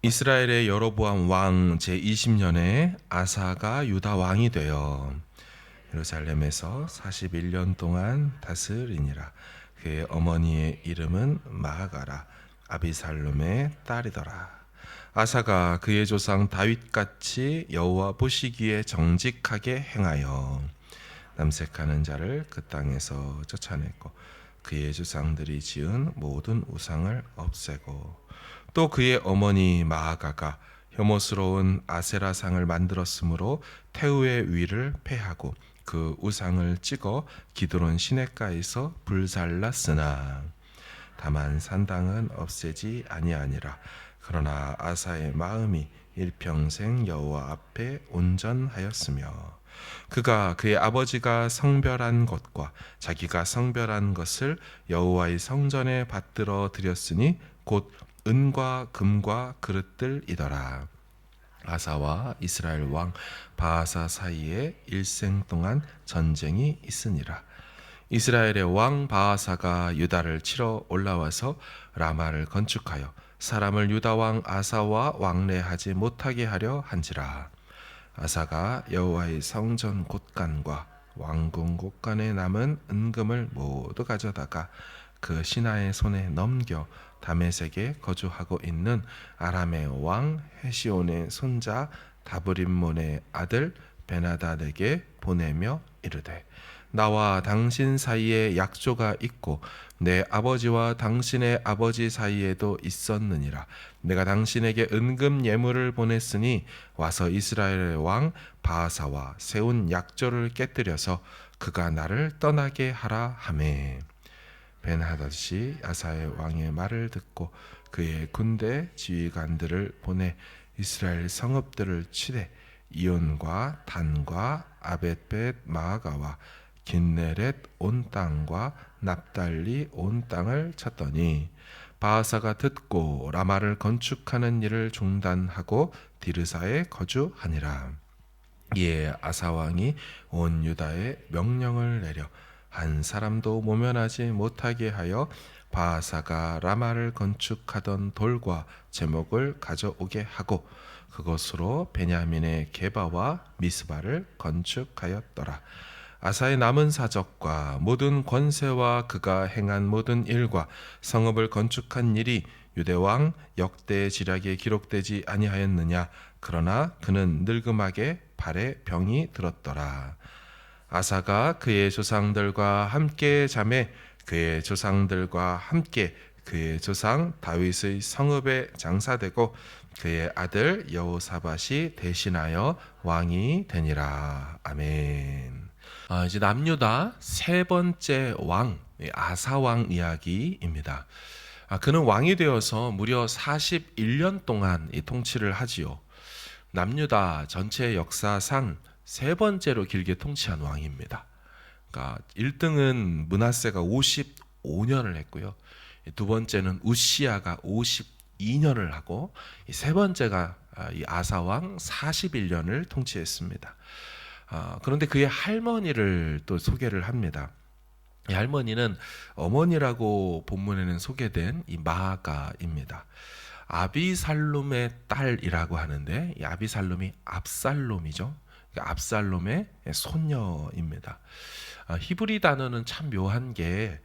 이스라엘의 여로보암 왕 제20년에 아사가 유다 왕이 되어 예루살렘에서 41년 동안 다스리니라. 그의 어머니의 이름은 마아가라 아비살롬의 딸이더라. 아사가 그의 조상 다윗같이 여호와 보시기에 정직하게 행하여 남색하는 자를 그 땅에서 쫓아냈고 그의 조상들이 지은 모든 우상을 없애고 또 그의 어머니 마아가가 혐오스러운 아세라상을 만들었으므로 태우의 위를 폐하고 그 우상을 찍어 기드론 시냇가에서 불살랐으나 다만 산당은 없애지 아니하니라. 그러나 아사의 마음이 일평생 여호와 앞에 온전하였으며 그가 그의 아버지가 성별한 것과 자기가 성별한 것을 여호와의 성전에 받들어 드렸으니 곧 은과 금과 그릇들이더라. 아사와 이스라엘 왕 바하사 사이에 일생 동안 전쟁이 있으니라. 이스라엘의 왕 바하사가 유다를 치러 올라와서 라마를 건축하여 사람을 유다 왕 아사와 왕래하지 못하게 하려 한지라. 아사가 여호와의 성전 곳간과 왕궁 곳간에 남은 은금을 모두 가져다가 그 신하의 손에 넘겨 다메섹에 거주하고 있는 아람의 왕 헤시온의 손자 다브림몬의 아들 베나닷에게 보내며 이르되 나와 당신 사이에 약조가 있고 내 아버지와 당신의 아버지 사이에도 있었느니라. 내가 당신에게 은금 예물을 보냈으니 와서 이스라엘의 왕 바하사와 세운 약조를 깨뜨려서 그가 나를 떠나게 하라 하매 벤하닷이 아사의 왕의 말을 듣고 그의 군대 지휘관들을 보내 이스라엘 성읍들을 치되 이온과 단과 아벳벳 마아가와 긴네렛 온 땅과 납달리 온 땅을 쳤더니 바하사가 듣고 라마를 건축하는 일을 중단하고 디르사에 거주하니라. 이에 아사 왕이 온 유다에 명령을 내려 한 사람도 모면하지 못하게 하여 바하사가 라마를 건축하던 돌과 제목을 가져오게 하고 그것으로 베냐민의 게바와 미스바를 건축하였더라. 아사의 남은 사적과 모든 권세와 그가 행한 모든 일과 성읍을 건축한 일이 유대왕 역대 지략에 기록되지 아니하였느냐. 그러나 그는 늙음하게 발에 병이 들었더라. 아사가 그의 조상들과 함께 자매 그의 조상들과 함께 그의 조상 다윗의 성읍에 장사되고 그의 아들 여호사밧이 대신하여 왕이 되니라. 아멘. 이제 남유다 세 번째 왕 아사 왕 이야기입니다. 그는 왕이 되어서 무려 41년 동안 이 통치를 하지요. 남유다 전체 역사상 세 번째로 길게 통치한 왕입니다. 그러니까 1등은 므낫세가 55년을 했고요. 두 번째는 우시아가 52년을 하고 세 번째가 이 아사 왕 41년을 통치했습니다. 그런데 그의 할머니를 또 소개를 합니다. 이 할머니는 어머니라고 본문에는 소개된 이 마아가입니다. 아비살롬의 딸이라고 하는데 이 아비살롬이 압살롬이죠. 압살롬의 손녀입니다. 히브리 단어는 참 묘한 게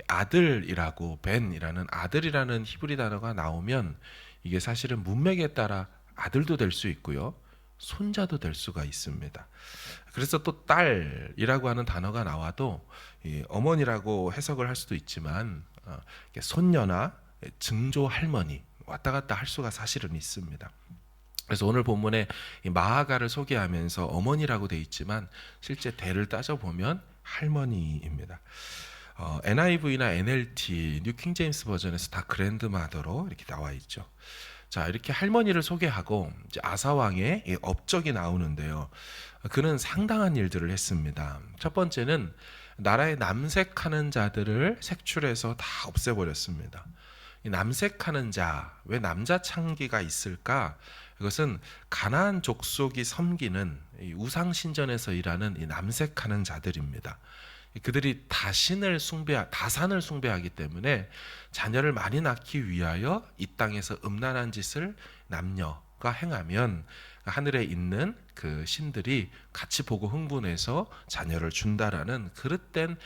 아들이라고 벤이라는 아들이라는 히브리 단어가 나오면 이게 사실은 문맥에 따라 아들도 될 수 있고요. 손자도 될 수가 있습니다. 그래서 또 딸이라고 하는 단어가 나와도 어머니라고 해석을 할 수도 있지만 손녀나 증조 할머니 왔다 갔다 할 수가 사실은 있습니다. 그래서 오늘 본문에 이 마아가를 소개하면서 어머니라고 돼 있지만 실제 대를 따져보면 할머니입니다. NIV나 NLT, 뉴 킹제임스 버전에서 다 그랜드마더로 이렇게 나와 있죠. 자, 이렇게 할머니를 소개하고 이제 아사 왕의 업적이 나오는데요. 그는 상당한 일들을 했습니다. 첫 번째는 나라에 남색하는 자들을 색출해서 다 없애버렸습니다. 이 남색하는 자, 왜 남자 창기가 있을까? 이것은 가나안 족속이 섬기는 이 우상 신전에서 일하는 이 남색하는 자들입니다. 그들이 다산을 숭배하기 때문에 자녀를 많이 낳기 위하여 이 땅에서 음란한 짓을 남녀가 행하면 하늘에 있는 그 신들이 같이 보고 흥분해서 자녀를 준다라는 그릇된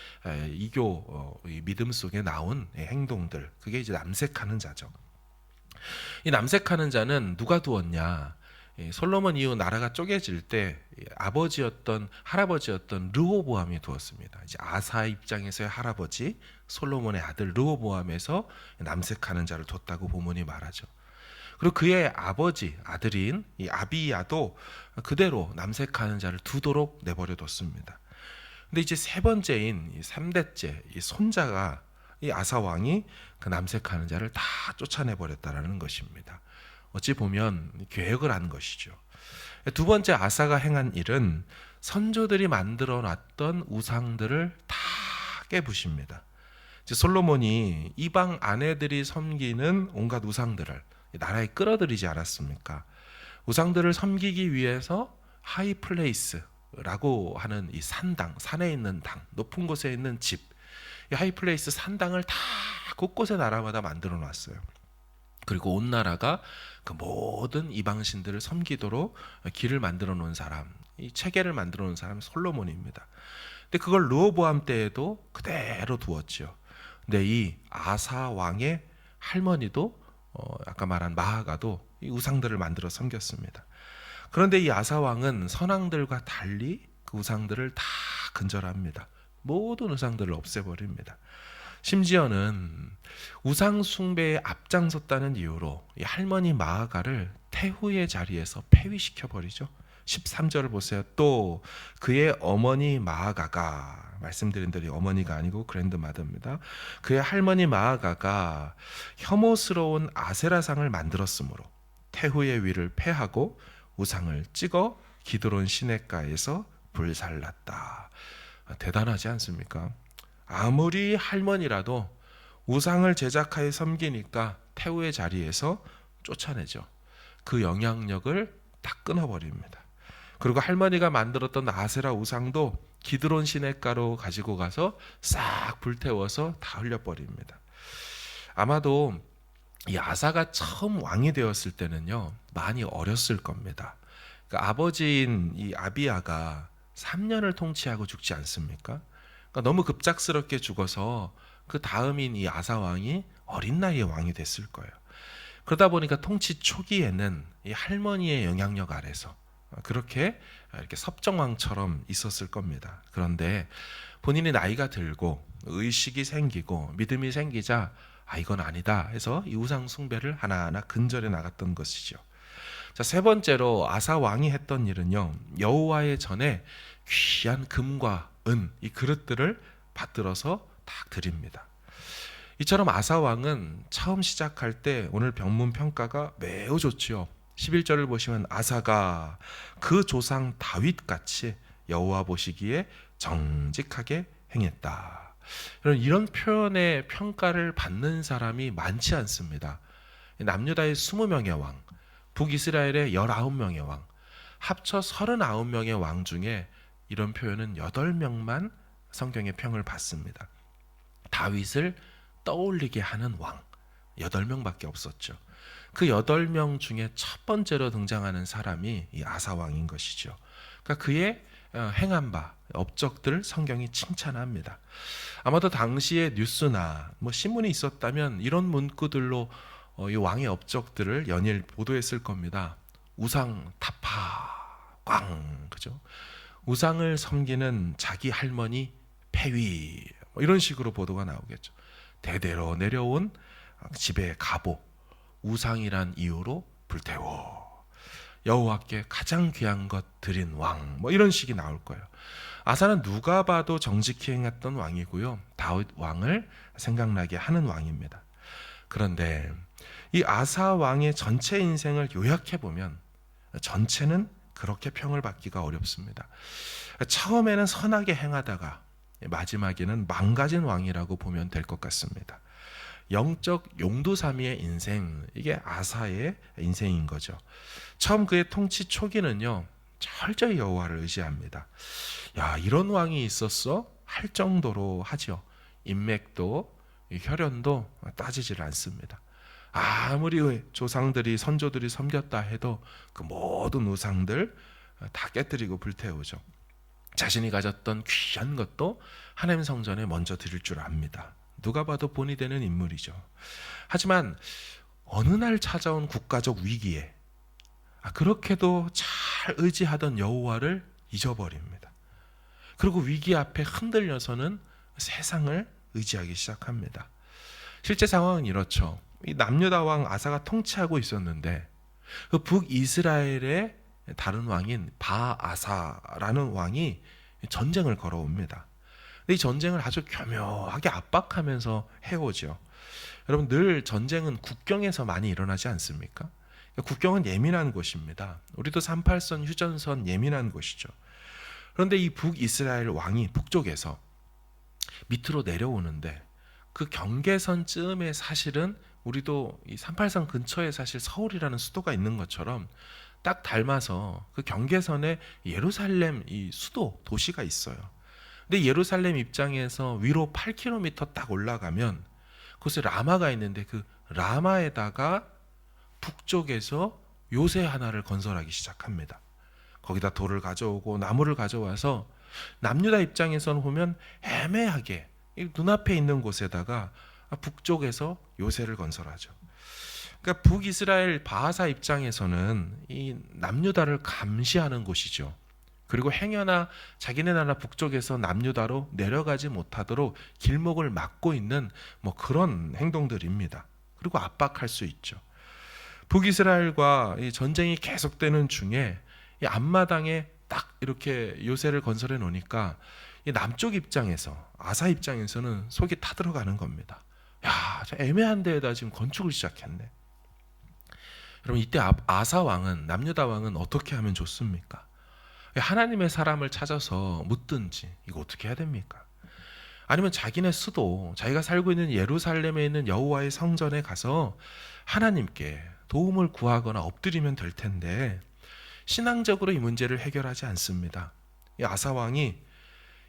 이교 믿음 속에 나온 행동들, 그게 이제 남색하는 자죠. 이 남색하는 자는 누가 두었냐? 솔로몬 이후 나라가 쪼개질 때 할아버지였던 르호보암이 두었습니다. 이제 아사 입장에서의 할아버지 솔로몬의 아들 르호보암에서 남색하는 자를 뒀다고 본문이 말하죠. 그리고 그의 아들인 이 아비야도 그대로 남색하는 자를 두도록 내버려 뒀습니다. 근데 이제 세 번째인 이 3대째 이 손자가 이 아사 왕이 그 남색하는 자를 다 쫓아내 버렸다라는 것입니다. 어찌 보면 계획을 한 것이죠. 두 번째 아사가 행한 일은 선조들이 만들어 놨던 우상들을 다 깨부십니다. 솔로몬이 이방 아내들이 섬기는 온갖 우상들을 나라에 끌어들이지 않았습니까? 우상들을 섬기기 위해서 하이플레이스라고 하는 이 산당, 산에 있는 당, 높은 곳에 있는 집, 이 하이플레이스 산당을 다 곳곳에 나라마다 만들어 놨어요. 그리고 온 나라가 그 모든 이방신들을 섬기도록 길을 만들어 놓은 사람, 이 체계를 만들어 놓은 사람이 솔로몬입니다. 근데 그걸 르호보암 때에도 그대로 두었죠. 근데 이 아사 왕의 할머니도 아까 말한 마아가도 이 우상들을 만들어 섬겼습니다. 그런데 이 아사 왕은 선왕들과 달리 그 우상들을 다 근절합니다. 모든 우상들을 없애버립니다. 심지어는 우상 숭배에 앞장섰다는 이유로 이 할머니 마아가를 태후의 자리에서 폐위시켜 버리죠. 13절을 보세요. 또 그의 어머니 마아가가, 말씀드린 대로 어머니가 아니고 그랜드마더입니다. 그의 할머니 마아가가 혐오스러운 아세라상을 만들었으므로 태후의 위를 폐하고 우상을 찍어 기드론 시냇가에서 불살랐다. 대단하지 않습니까? 아무리 할머니라도 우상을 제작하여 섬기니까 태후의 자리에서 쫓아내죠. 그 영향력을 다 끊어버립니다. 그리고 할머니가 만들었던 아세라 우상도 기드론 시냇가로 가지고 가서 싹 불태워서 다 흘려버립니다. 아마도 이 아사가 처음 왕이 되었을 때는요, 많이 어렸을 겁니다. 그러니까 아버지인 이 아비야가 3년을 통치하고 죽지 않습니까? 그러니까 너무 급작스럽게 죽어서 그 다음인 이 아사 왕이 어린 나이에 왕이 됐을 거예요. 그러다 보니까 통치 초기에는 이 할머니의 영향력 아래서 그렇게 이렇게 섭정왕처럼 있었을 겁니다. 그런데 본인이 나이가 들고 의식이 생기고 믿음이 생기자 이건 아니다 해서 이 우상 숭배를 하나하나 근절해 나갔던 것이죠. 자, 세 번째로 아사 왕이 했던 일은요, 여호와의 전에 귀한 금과 은, 이 그릇들을 받들어서 딱 드립니다. 이처럼 아사 왕은 처음 시작할 때 오늘 병문 평가가 매우 좋지요. 11절을 보시면 아사가 그 조상 다윗같이 여호와 보시기에 정직하게 행했다. 이런 표현의 평가를 받는 사람이 많지 않습니다. 남유다의 20명의 왕, 북이스라엘의 19명의 왕, 합쳐 39명의 왕 중에 이런 표현은 8명만 성경의 평을 받습니다. 다윗을 떠올리게 하는 왕 8명밖에 없었죠. 그 8명 중에 첫 번째로 등장하는 사람이 이 아사 왕인 것이죠. 그러니까 그의 행한 바, 업적들을 성경이 칭찬합니다. 아마도 당시에 뉴스나 신문이 있었다면 이런 문구들로 이 왕의 업적들을 연일 보도했을 겁니다. 우상 타파 꽝, 그죠? 우상을 섬기는 자기 할머니 폐위, 이런 식으로 보도가 나오겠죠. 대대로 내려온 집의 갑오, 우상이란 이유로 불태워 여호와께 가장 귀한 것 드린 왕, 이런 식이 나올 거예요. 아사는 누가 봐도 정직히 행했던 왕이고요, 다윗 왕을 생각나게 하는 왕입니다. 그런데 이 아사 왕의 전체 인생을 요약해 보면 전체는 그렇게 평을 받기가 어렵습니다. 처음에는 선하게 행하다가 마지막에는 망가진 왕이라고 보면 될 것 같습니다. 영적 용두사미의 인생, 이게 아사의 인생인 거죠. 처음 그의 통치 초기는요, 철저히 여호와를 의지합니다. 야, 이런 왕이 있었어? 할 정도로 하죠. 인맥도 혈연도 따지질 않습니다. 아무리 조상들이 선조들이 섬겼다 해도 그 모든 우상들 다 깨뜨리고 불태우죠. 자신이 가졌던 귀한 것도 하나님 성전에 먼저 드릴 줄 압니다. 누가 봐도 본이 되는 인물이죠. 하지만 어느 날 찾아온 국가적 위기에 그렇게도 잘 의지하던 여호와를 잊어버립니다. 그리고 위기 앞에 흔들려서는 세상을 의지하기 시작합니다. 실제 상황은 이렇죠. 이 남유다 왕 아사가 통치하고 있었는데 그 북이스라엘의 다른 왕인 바아사라는 왕이 전쟁을 걸어옵니다. 이 전쟁을 아주 교묘하게 압박하면서 해오죠. 여러분, 늘 전쟁은 국경에서 많이 일어나지 않습니까? 국경은 예민한 곳입니다. 우리도 38선 휴전선 예민한 곳이죠. 그런데 이 북이스라엘 왕이 북쪽에서 밑으로 내려오는데 그 경계선쯤에 사실은 우리도 이 38선 근처에 사실 서울이라는 수도가 있는 것처럼 딱 닮아서 그 경계선에 예루살렘 이 수도 도시가 있어요. 근데 예루살렘 입장에서 위로 8km 딱 올라가면 그곳에 라마가 있는데 그 라마에다가 북쪽에서 요새 하나를 건설하기 시작합니다. 거기다 돌을 가져오고 나무를 가져와서 남유다 입장에서는 보면 애매하게 눈앞에 있는 곳에다가 북쪽에서 요새를 건설하죠. 그러니까 북이스라엘 바하사 입장에서는 이 남유다를 감시하는 곳이죠. 그리고 행여나 자기네 나라 북쪽에서 남유다로 내려가지 못하도록 길목을 막고 있는 뭐 그런 행동들입니다. 그리고 압박할 수 있죠. 북이스라엘과 이 전쟁이 계속되는 중에 이 앞마당에 딱 이렇게 요새를 건설해 놓으니까 이 남쪽 입장에서 아사 입장에서는 속이 타들어가는 겁니다. 야, 저 애매한 데에다 지금 건축을 시작했네. 여러분, 이때 아사 왕은 남유다 왕은 어떻게 하면 좋습니까? 하나님의 사람을 찾아서 묻든지 이거 어떻게 해야 됩니까? 아니면 자기네 수도 자기가 살고 있는 예루살렘에 있는 여호와의 성전에 가서 하나님께 도움을 구하거나 엎드리면 될 텐데 신앙적으로 이 문제를 해결하지 않습니다. 이 아사 왕이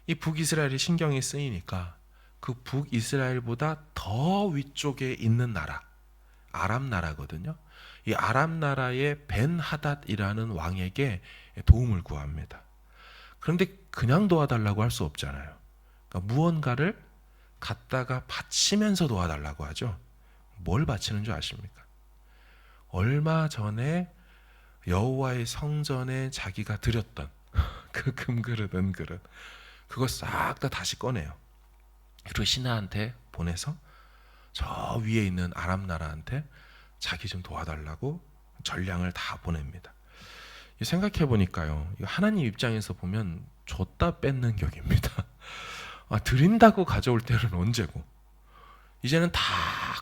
이 북이스라엘이 신경이 쓰이니까 그 북이스라엘보다 더 위쪽에 있는 나라, 아람 나라거든요. 이 아람 나라의 벤하닷이라는 왕에게 도움을 구합니다. 그런데 그냥 도와달라고 할 수 없잖아요. 그러니까 무언가를 갖다가 바치면서 도와달라고 하죠. 뭘 바치는 줄 아십니까? 얼마 전에 여호와의 성전에 자기가 드렸던 그 금그릇, 은그릇, 그거 싹 다 다시 꺼내요. 그리고 신하한테 보내서 저 위에 있는 아람 나라한테 자기 좀 도와달라고 전량을 다 보냅니다. 생각해 보니까요, 하나님 입장에서 보면 줬다 뺏는 격입니다. 드린다고 가져올 때는 언제고, 이제는 다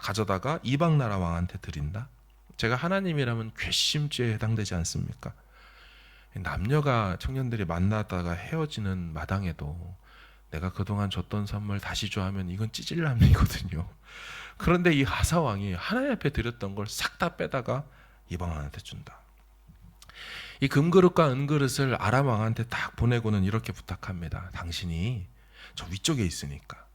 가져다가 이방 나라 왕한테 드린다? 제가 하나님이라면 괘씸죄에 해당되지 않습니까? 남녀가 청년들이 만나다가 헤어지는 마당에도 내가 그동안 줬던 선물 다시 줘 하면 이건 찌질남이거든요. 그런데 이 아사 왕이 하나님 앞에 드렸던 걸 싹 다 빼다가 이방 왕한테 준다. 이 금그릇과 은그릇을 아람 왕한테 딱 보내고는 이렇게 부탁합니다. 당신이 저 위쪽에 있으니까,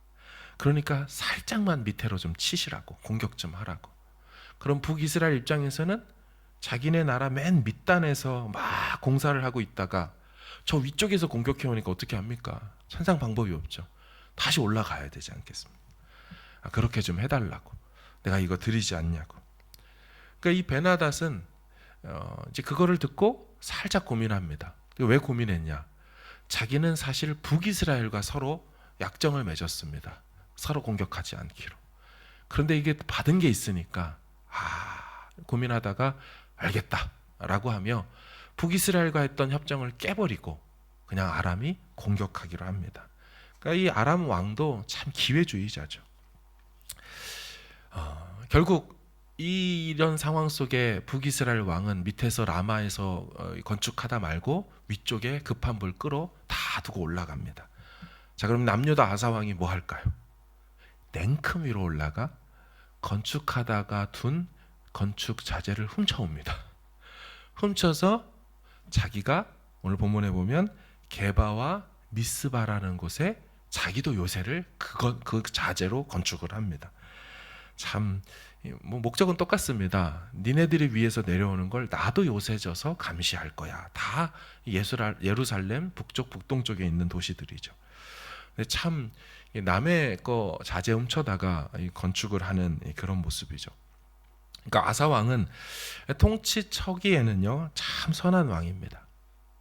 그러니까 살짝만 밑으로 좀 치시라고, 공격 좀 하라고. 그럼 북이스라엘 입장에서는 자기네 나라 맨 밑단에서 막 공사를 하고 있다가 저 위쪽에서 공격해 오니까 어떻게 합니까? 천상 방법이 없죠. 다시 올라가야 되지 않겠습니까? 그렇게 좀 해달라고, 내가 이거 드리지 않냐고. 그러니까 이 베나닷은 이제 그거를 듣고 살짝 고민합니다. 왜 고민했냐? 자기는 사실 북이스라엘과 서로 약정을 맺었습니다. 서로 공격하지 않기로. 그런데 이게 받은 게 있으니까 고민하다가 알겠다라고 하며 북이스라엘과 했던 협정을 깨버리고 그냥 아람이 공격하기로 합니다. 그러니까 이 아람 왕도 참 기회주의자죠. 결국 이런 상황 속에 북이스라엘 왕은 밑에서 라마에서 건축하다 말고 위쪽에 급한 불 끄러 다 두고 올라갑니다. 자, 그럼 남유다 아사 왕이 뭐 할까요? 냉큼 위로 올라가 건축하다가 둔 건축 자재를 훔쳐옵니다. 훔쳐서 자기가 오늘 본문에 보면 게바와 미스바라는 곳에 자기도 요새를 그 자재로 건축을 합니다. 참 뭐 목적은 똑같습니다. 니네들이 위에서 내려오는 걸 나도 요새 져서 감시할 거야. 다 예루살렘 북쪽 북동쪽에 있는 도시들이죠. 근데 참 남의 거 자재 훔쳐다가 건축을 하는 그런 모습이죠. 그러니까 아사 왕은 통치 초기에는요 참 선한 왕입니다.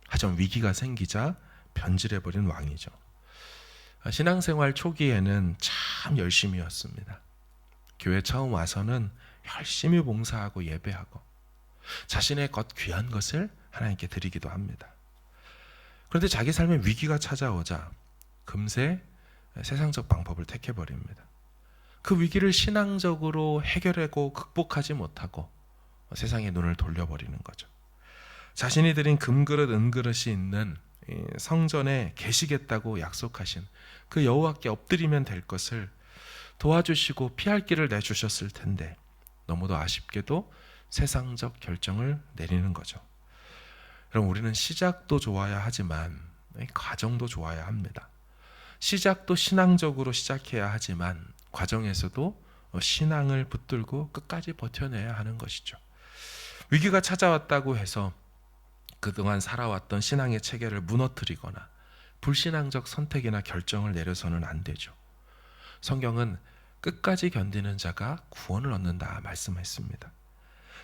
하지만 위기가 생기자 변질해버린 왕이죠. 신앙생활 초기에는 참 열심히였습니다. 교회 처음 와서는 열심히 봉사하고 예배하고 자신의 것 귀한 것을 하나님께 드리기도 합니다. 그런데 자기 삶에 위기가 찾아오자 금세 세상적 방법을 택해버립니다. 그 위기를 신앙적으로 해결하고 극복하지 못하고 세상의 눈을 돌려버리는 거죠. 자신이 드린 금그릇 은그릇이 있는 성전에 계시겠다고 약속하신 그 여호와께 엎드리면 될 것을 도와주시고 피할 길을 내주셨을 텐데 너무도 아쉽게도 세상적 결정을 내리는 거죠. 그럼 우리는 시작도 좋아야 하지만 과정도 좋아야 합니다. 시작도 신앙적으로 시작해야 하지만 과정에서도 신앙을 붙들고 끝까지 버텨내야 하는 것이죠. 위기가 찾아왔다고 해서 그동안 살아왔던 신앙의 체계를 무너뜨리거나 불신앙적 선택이나 결정을 내려서는 안 되죠. 성경은 끝까지 견디는 자가 구원을 얻는다 말씀했습니다.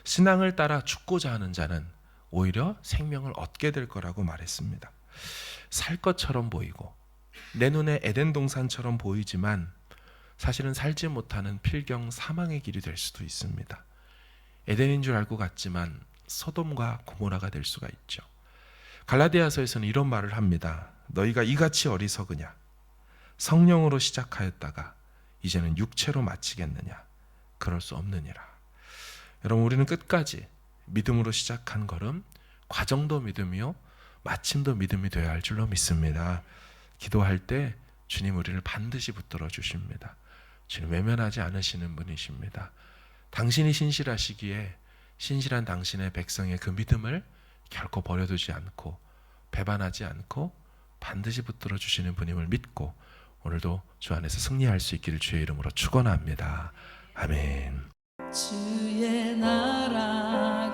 신앙을 따라 죽고자 하는 자는 오히려 생명을 얻게 될 거라고 말했습니다. 살 것처럼 보이고 내 눈에 에덴 동산처럼 보이지만 사실은 살지 못하는 필경 사망의 길이 될 수도 있습니다. 에덴인 줄 알고 갔지만 소돔과 고모라가 될 수가 있죠. 갈라디아서에서는 이런 말을 합니다. 너희가 이같이 어리석으냐? 성령으로 시작하였다가 이제는 육체로 마치겠느냐? 그럴 수 없느니라. 여러분, 우리는 끝까지 믿음으로 시작한 걸음, 과정도 믿음이요 마침도 믿음이 되어야 할 줄로 믿습니다. 기도할 때 주님 우리를 반드시 붙들어 주십니다. 주님 외면하지 않으시는 분이십니다. 당신이 신실하시기에 신실한 당신의 백성의 그 믿음을 결코 버려두지 않고 배반하지 않고 반드시 붙들어 주시는 분임을 믿고 오늘도 주 안에서 승리할 수 있기를 주의 이름으로 축원합니다. 아멘. 주의 나라가